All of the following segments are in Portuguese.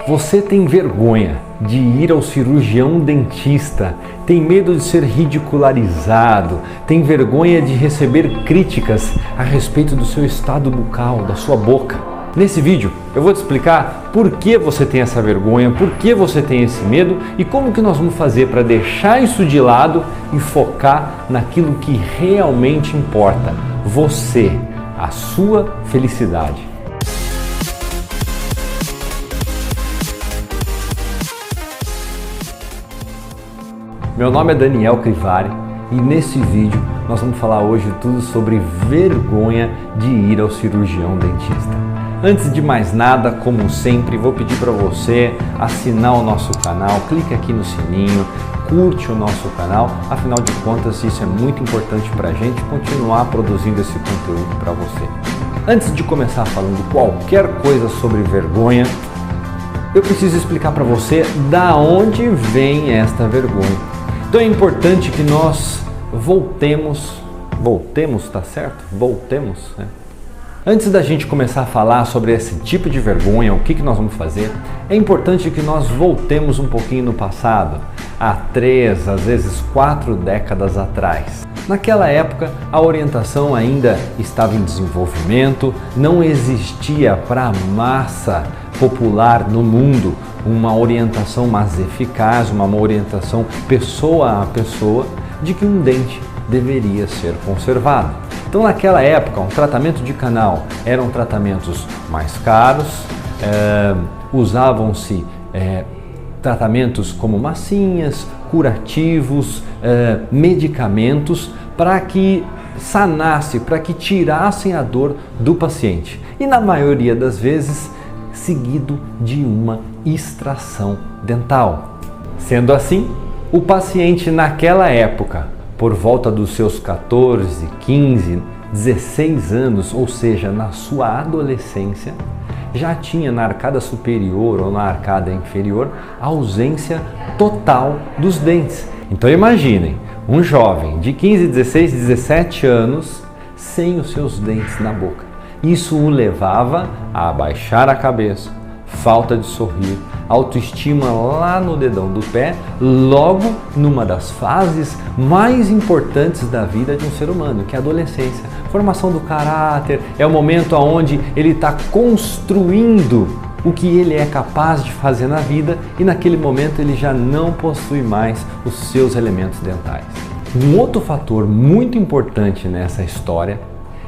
Você tem vergonha de ir ao cirurgião dentista, tem medo de ser ridicularizado, tem vergonha de receber críticas a respeito do seu estado bucal, da sua boca. Nesse vídeo eu vou te explicar por que você tem essa vergonha, por que você tem esse medo e como que nós vamos fazer para deixar isso de lado e focar naquilo que realmente importa, você, a sua felicidade. Meu nome é Daniel Crivari e nesse vídeo nós vamos falar hoje tudo sobre vergonha de ir ao cirurgião dentista. Antes de mais nada, como sempre, vou pedir para você assinar o nosso canal, clique aqui no sininho, curte o nosso canal, afinal de contas isso é muito importante para a gente continuar produzindo esse conteúdo para você. Antes de começar falando qualquer coisa sobre vergonha, eu preciso explicar para você da onde vem esta vergonha. Então é importante que nós voltemos, tá certo? Voltemos, né? Antes da gente começar a falar sobre esse tipo de vergonha, o que nós vamos fazer, é importante que nós voltemos um pouquinho no passado, há 3, às vezes 4 décadas atrás. Naquela época, a orientação ainda estava em desenvolvimento, não existia para a massa popular no mundo uma orientação mais eficaz, uma orientação pessoa a pessoa de que um dente deveria ser conservado. Então naquela época, um tratamento de canal eram tratamentos mais caros, usavam-se tratamentos como massinhas, curativos, medicamentos para que sanasse, para que tirassem a dor do paciente. E na maioria das vezes, seguido de uma extração dental. Sendo assim, o paciente naquela época, por volta dos seus 14, 15, 16 anos, ou seja, na sua adolescência, já tinha na arcada superior ou na arcada inferior a ausência total dos dentes. Então imaginem, um jovem de 15, 16, 17 anos sem os seus dentes na boca. Isso o levava a abaixar a cabeça, falta de sorrir, autoestima lá no dedão do pé, logo numa das fases mais importantes da vida de um ser humano, que é a adolescência. Formação do caráter, é o momento onde ele está construindo o que ele é capaz de fazer na vida e naquele momento ele já não possui mais os seus elementos dentais. Um outro fator muito importante nessa história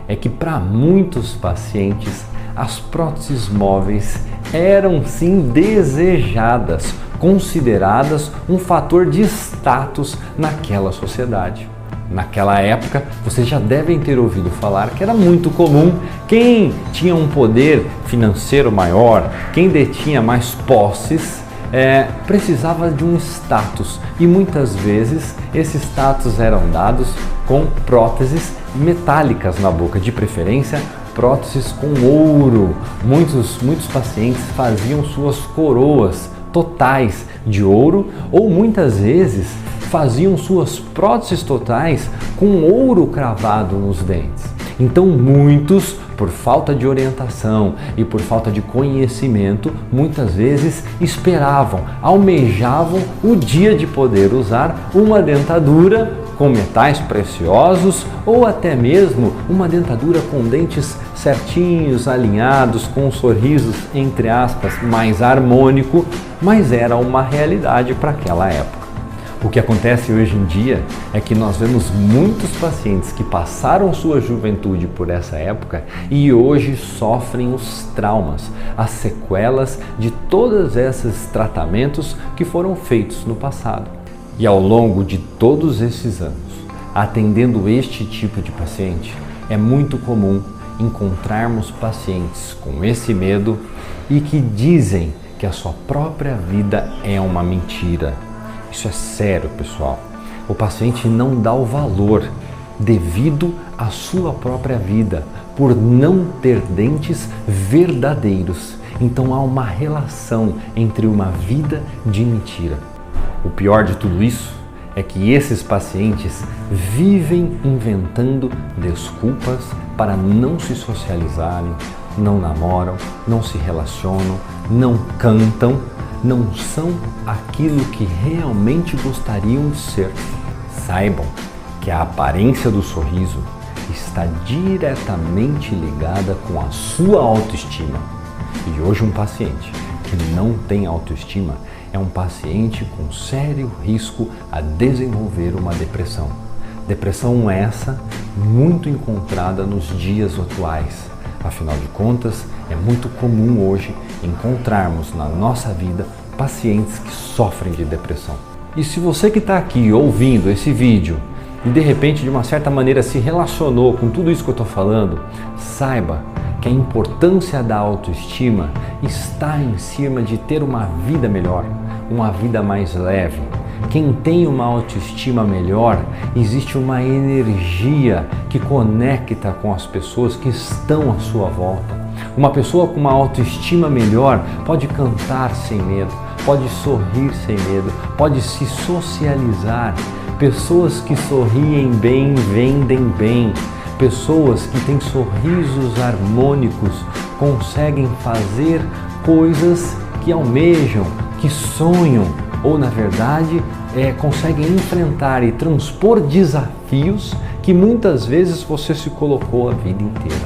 é que para muitos pacientes as próteses móveis eram sim desejadas, consideradas um fator de status naquela sociedade. Naquela época, vocês já devem ter ouvido falar que era muito comum quem tinha um poder financeiro maior, quem detinha mais posses, precisava de um status e muitas vezes esses status eram dados com próteses metálicas na boca, de preferência próteses com ouro. Muitos pacientes faziam suas coroas totais de ouro ou muitas vezes faziam suas próteses totais com ouro cravado nos dentes. Então muitos, por falta de orientação e por falta de conhecimento, muitas vezes esperavam, almejavam o dia de poder usar uma dentadura com metais preciosos ou até mesmo uma dentadura com dentes certinhos, alinhados, com sorrisos, entre aspas, mais harmônico, mas era uma realidade para aquela época. O que acontece hoje em dia é que nós vemos muitos pacientes que passaram sua juventude por essa época e hoje sofrem os traumas, as sequelas de todos esses tratamentos que foram feitos no passado. E ao longo de todos esses anos, atendendo este tipo de paciente, é muito comum encontrarmos pacientes com esse medo e que dizem que a sua própria vida é uma mentira. Isso é sério, pessoal. O paciente não dá o valor devido à sua própria vida, por não ter dentes verdadeiros. Então há uma relação entre uma vida de mentira. O pior de tudo isso é que esses pacientes vivem inventando desculpas para não se socializarem, não namoram, não se relacionam, não cantam, não são aquilo que realmente gostariam de ser. Saibam que a aparência do sorriso está diretamente ligada com a sua autoestima. E hoje um paciente que não tem autoestima é um paciente com sério risco a desenvolver uma depressão. Depressão essa muito encontrada nos dias atuais. Afinal de contas, é muito comum hoje encontrarmos na nossa vida pacientes que sofrem de depressão. E se você que está aqui ouvindo esse vídeo e de repente de uma certa maneira se relacionou com tudo isso que eu estou falando, saiba que a importância da autoestima está em cima de ter uma vida melhor, uma vida mais leve. Quem tem uma autoestima melhor, existe uma energia que conecta com as pessoas que estão à sua volta. Uma pessoa com uma autoestima melhor pode cantar sem medo, pode sorrir sem medo, pode se socializar. Pessoas que sorriem bem, vendem bem. Pessoas que têm sorrisos harmônicos conseguem fazer coisas que almejam, que sonham, ou na verdade conseguem enfrentar e transpor desafios que muitas vezes você se colocou a vida inteira.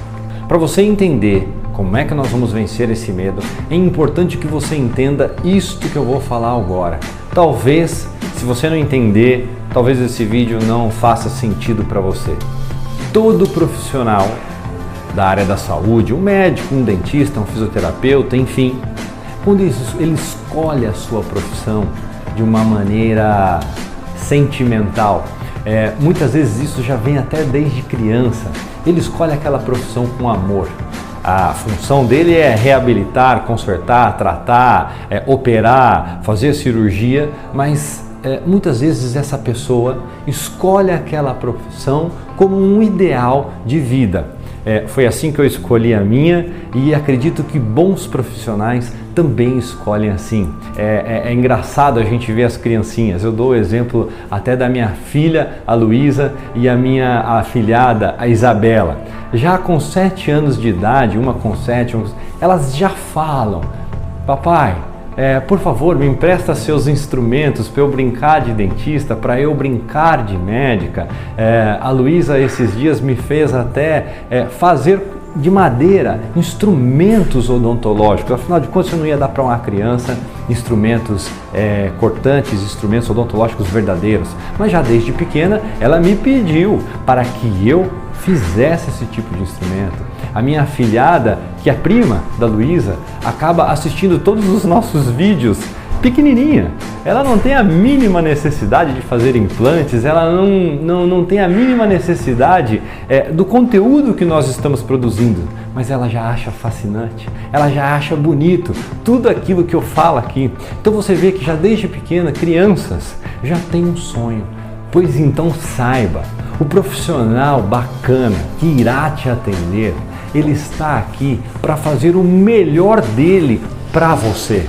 Para você entender como é que nós vamos vencer esse medo, é importante que você entenda isto que eu vou falar agora. Talvez, se você não entender, talvez esse vídeo não faça sentido para você. Todo profissional da área da saúde, um médico, um dentista, um fisioterapeuta, enfim, quando ele escolhe a sua profissão de uma maneira sentimental, muitas vezes isso já vem até desde criança, ele escolhe aquela profissão com amor. A função dele é reabilitar, consertar, tratar, operar, fazer cirurgia, mas muitas vezes essa pessoa escolhe aquela profissão como um ideal de vida. Foi assim que eu escolhi a minha e acredito que bons profissionais também escolhem assim. É engraçado a gente ver as criancinhas. Eu dou o exemplo até da minha filha, a Luísa, e a minha afilhada, a Isabela. Já com 7 anos de idade, uma com 7, elas já falam: papai, por favor, me empresta seus instrumentos para eu brincar de dentista, para eu brincar de médica. A Luísa esses dias me fez até fazer de madeira instrumentos odontológicos. Afinal de contas, eu não ia dar para uma criança instrumentos cortantes, instrumentos odontológicos verdadeiros. Mas já desde pequena, ela me pediu para que eu fizesse esse tipo de instrumento. A minha afilhada, que é prima da Luísa, acaba assistindo todos os nossos vídeos pequenininha. Ela não tem a mínima necessidade de fazer implantes, ela não tem a mínima necessidade do conteúdo que nós estamos produzindo, mas ela já acha fascinante, ela já acha bonito tudo aquilo que eu falo aqui. Então você vê que já desde pequena, crianças já têm um sonho. Pois então saiba, o profissional bacana que irá te atender, ele está aqui para fazer o melhor dele para você.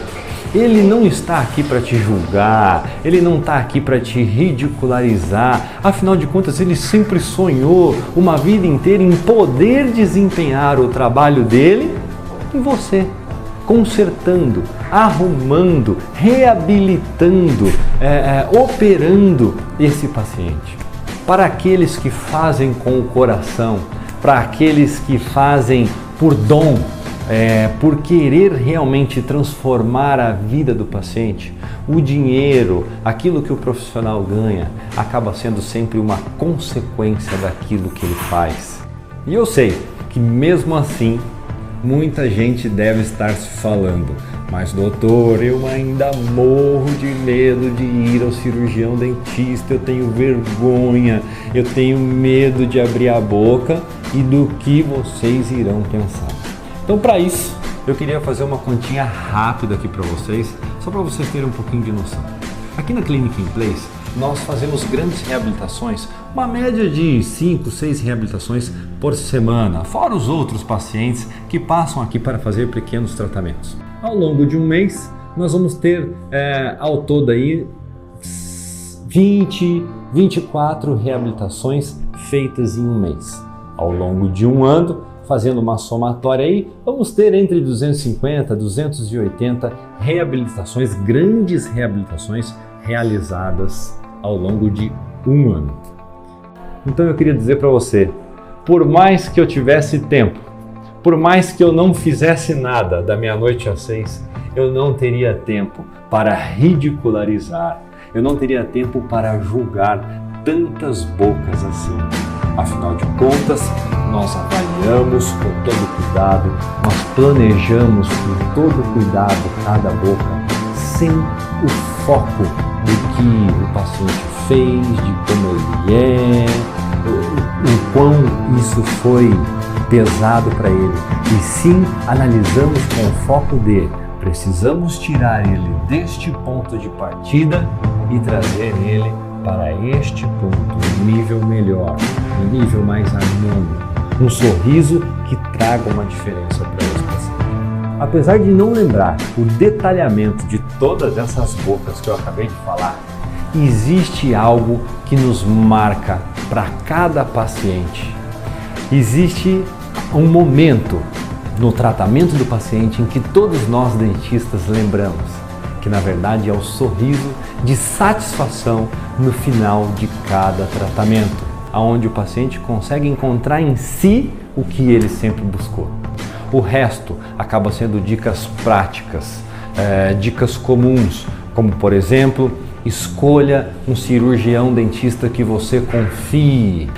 Ele não está aqui para te julgar, ele não está aqui para te ridicularizar. Afinal de contas, ele sempre sonhou uma vida inteira em poder desempenhar o trabalho dele em você, consertando, arrumando, reabilitando, operando esse paciente. Para aqueles que fazem com o coração, para aqueles que fazem por dom, por querer realmente transformar a vida do paciente, o dinheiro, aquilo que o profissional ganha, acaba sendo sempre uma consequência daquilo que ele faz. E eu sei que mesmo assim, muita gente deve estar se falando: mas doutor, eu ainda morro de medo de ir ao cirurgião dentista, eu tenho vergonha, eu tenho medo de abrir a boca e do que vocês irão pensar. Então, para isso, eu queria fazer uma continha rápida aqui para vocês, só para vocês terem um pouquinho de noção. Aqui na Clinic in Place, nós fazemos grandes reabilitações, uma média de 5, 6 reabilitações por semana, fora os outros pacientes que passam aqui para fazer pequenos tratamentos. Ao longo de um mês, nós vamos ter ao todo aí 20, 24 reabilitações feitas em um mês. Ao longo de um ano, fazendo uma somatória aí, vamos ter entre 250 e 280 reabilitações, grandes reabilitações realizadas ao longo de um ano. Então eu queria dizer para você, por mais que eu tivesse tempo, por mais que eu não fizesse nada da meia-noite às 6, eu não teria tempo para ridicularizar, eu não teria tempo para julgar tantas bocas assim. Afinal de contas, nós avaliamos com todo cuidado, nós planejamos com todo cuidado cada boca, sem o foco do que o paciente fez, de como ele é, o quão isso foi pesado para ele. E sim, analisamos com o foco de precisamos tirar ele deste ponto de partida e trazer ele para este ponto, um nível melhor, um nível mais harmônico, um sorriso que traga uma diferença para esse paciente. Apesar de não lembrar o detalhamento de todas essas bocas que eu acabei de falar, existe algo que nos marca para cada paciente. Existe um momento no tratamento do paciente em que todos nós dentistas lembramos, que na verdade é o sorriso de satisfação no final de cada tratamento, onde o paciente consegue encontrar em si o que ele sempre buscou. O resto acaba sendo dicas práticas, dicas comuns, como por exemplo, escolha um cirurgião dentista que você confie.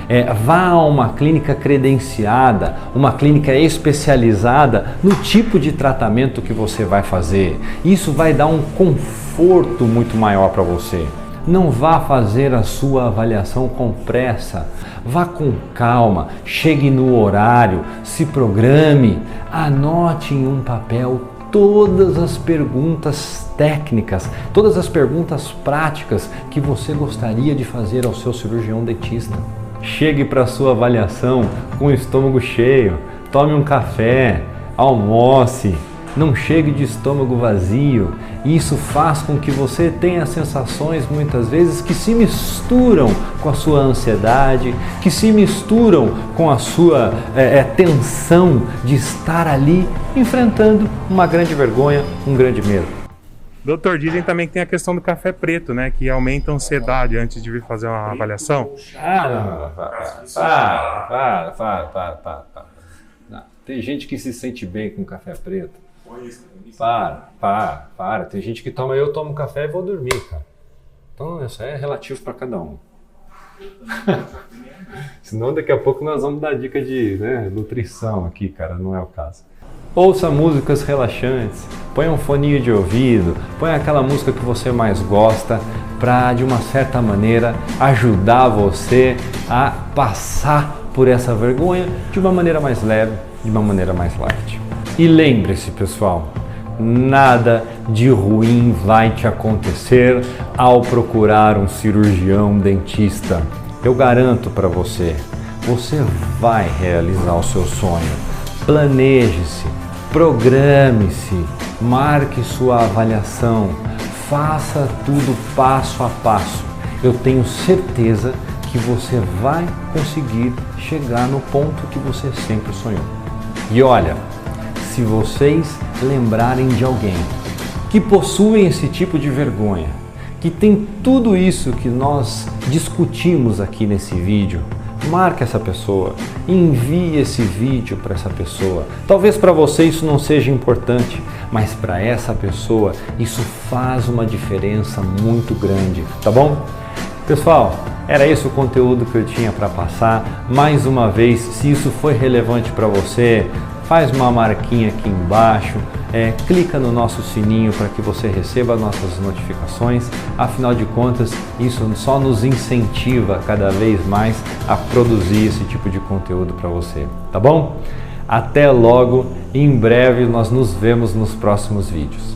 Vá a uma clínica credenciada, uma clínica especializada no tipo de tratamento que você vai fazer. Isso vai dar um conforto muito maior para você. Não vá fazer a sua avaliação com pressa. Vá com calma, chegue no horário, se programe, anote em um papel todas as perguntas técnicas, todas as perguntas práticas que você gostaria de fazer ao seu cirurgião dentista. Chegue para a sua avaliação com o estômago cheio, tome um café, almoce, não chegue de estômago vazio. Isso faz com que você tenha sensações muitas vezes que se misturam com a sua ansiedade, que se misturam com a sua tensão de estar ali enfrentando uma grande vergonha, um grande medo. Doutor, dizem também que tem a questão do café preto, né? Que aumenta a ansiedade antes de vir fazer uma avaliação. Não. Tem gente que se sente bem com café preto. Para. Tem gente que toma, eu tomo café e vou dormir, cara. Então isso é relativo para cada um. Senão daqui a pouco nós vamos dar dica de nutrição aqui, cara, não é o caso. Ouça músicas relaxantes, põe um foninho de ouvido, põe aquela música que você mais gosta para, de uma certa maneira, ajudar você a passar por essa vergonha de uma maneira mais leve, de uma maneira mais light. E lembre-se, pessoal, nada de ruim vai te acontecer ao procurar um cirurgião dentista. Eu garanto para você, você vai realizar o seu sonho. Planeje-se, programe-se, marque sua avaliação, faça tudo passo a passo. Eu tenho certeza que você vai conseguir chegar no ponto que você sempre sonhou. E olha, se vocês lembrarem de alguém que possui esse tipo de vergonha, que tem tudo isso que nós discutimos aqui nesse vídeo, marque essa pessoa, envie esse vídeo para essa pessoa. Talvez para você isso não seja importante, mas para essa pessoa isso faz uma diferença muito grande, tá bom? Pessoal, era esse o conteúdo que eu tinha para passar. Mais uma vez, se isso foi relevante para você, faz uma marquinha aqui embaixo, clica no nosso sininho para que você receba nossas notificações. Afinal de contas, isso só nos incentiva cada vez mais a produzir esse tipo de conteúdo para você, tá bom? Até logo, em breve nós nos vemos nos próximos vídeos.